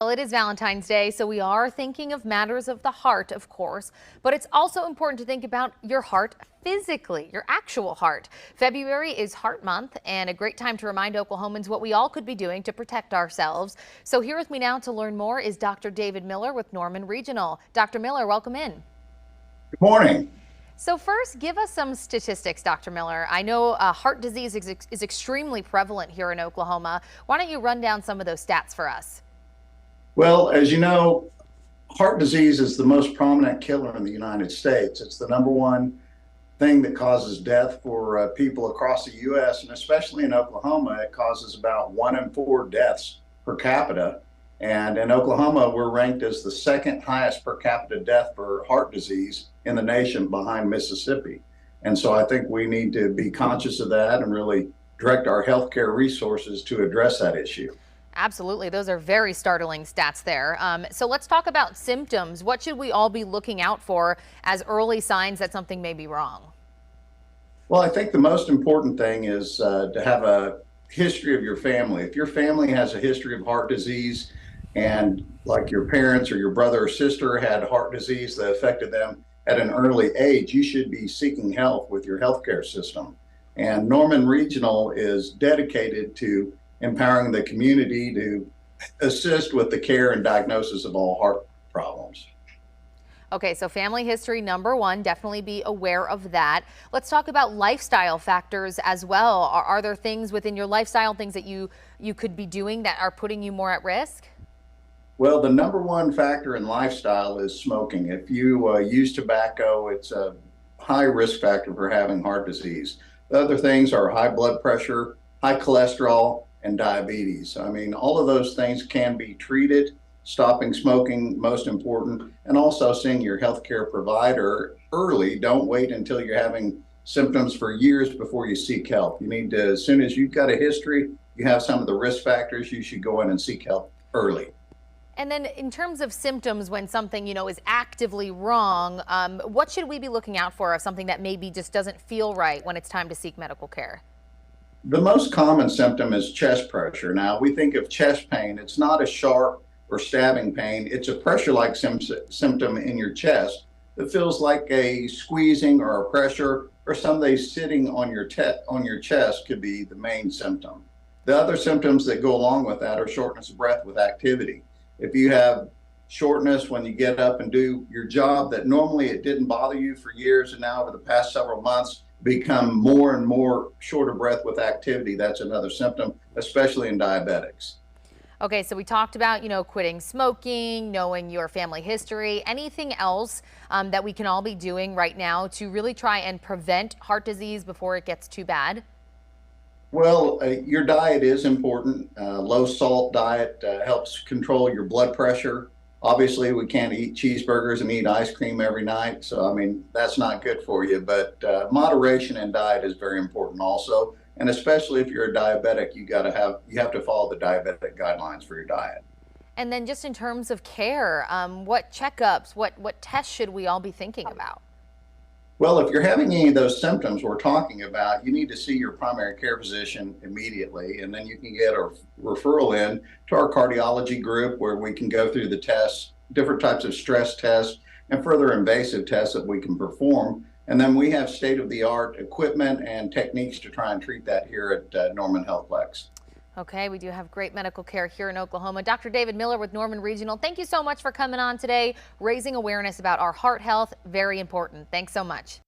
Well, it is Valentine's Day, so we are thinking of matters of the heart, of course, but it's also important to think about your heart physically, your actual heart. February is Heart Month and a great time to remind Oklahomans what we all could be doing to protect ourselves. So here with me now to learn more is Dr. David Miller with Norman Regional. Dr. Miller, welcome in. Good morning. So first, give us some statistics, Dr. Miller. I know heart disease is extremely prevalent here in Oklahoma. Why don't you run down some of those stats for us? Well, as you know, heart disease is the most prominent killer in the United States. It's the number one thing that causes death for people across the U.S., and especially in Oklahoma, it causes about 1 in 4 deaths per capita. And in Oklahoma, we're ranked as the second highest per capita death for heart disease in the nation behind Mississippi. And so I think we need to be conscious of that and really direct our healthcare resources to address that issue. Absolutely. Those are very startling stats there. So let's talk about symptoms. What should we all be looking out for as early signs that something may be wrong? Well, I think the most important thing is to have a history of your family. If your family has a history of heart disease and like your parents or your brother or sister had heart disease that affected them at an early age, you should be seeking help with your healthcare system. And Norman Regional is dedicated to empowering the community to assist with the care and diagnosis of all heart problems. Okay, so family history, number one, definitely be aware of that. Let's talk about lifestyle factors as well. Are there things within your lifestyle, things that you could be doing that are putting you more at risk? Well, the number one factor in lifestyle is smoking. If you use tobacco, it's a high risk factor for having heart disease. The other things are high blood pressure, high cholesterol, and diabetes. I mean, all of those things can be treated. Stopping smoking, most important, and also seeing your healthcare provider early. Don't wait until you're having symptoms for years before you seek help. You need to, as soon as you've got a history, you have some of the risk factors, you should go in and seek help early. And then in terms of symptoms, when something, is actively wrong, what should we be looking out for of something that maybe just doesn't feel right when it's time to seek medical care? The most common symptom is chest pressure. Now, we think of chest pain, it's not a sharp or stabbing pain. It's a pressure-like symptom in your chest that feels like a squeezing or a pressure, or somebody sitting on your chest could be the main symptom. The other symptoms that go along with that are shortness of breath with activity. If you have shortness when you get up and do your job that normally it didn't bother you for years, and now over the past several months become more and more short of breath with activity, that's another symptom, especially in diabetics. Okay, so we talked about, quitting smoking, knowing your family history. Anything else that we can all be doing right now to really try and prevent heart disease before it gets too bad? Well, your diet is important. Low salt diet helps control your blood pressure. Obviously, we can't eat cheeseburgers and eat ice cream every night. So, I mean, that's not good for you. But moderation in diet is very important also. And especially if you're a diabetic, you have to follow the diabetic guidelines for your diet. And then just in terms of care, what checkups, what tests should we all be thinking about? Well, if you're having any of those symptoms we're talking about, you need to see your primary care physician immediately, and then you can get a referral in to our cardiology group where we can go through the tests, different types of stress tests, and further invasive tests that we can perform. And then we have state-of-the-art equipment and techniques to try and treat that here at Norman Healthplex. Okay, we do have great medical care here in Oklahoma. Dr. David Miller with Norman Regional, thank you so much for coming on today, raising awareness about our heart health. Very important. Thanks so much.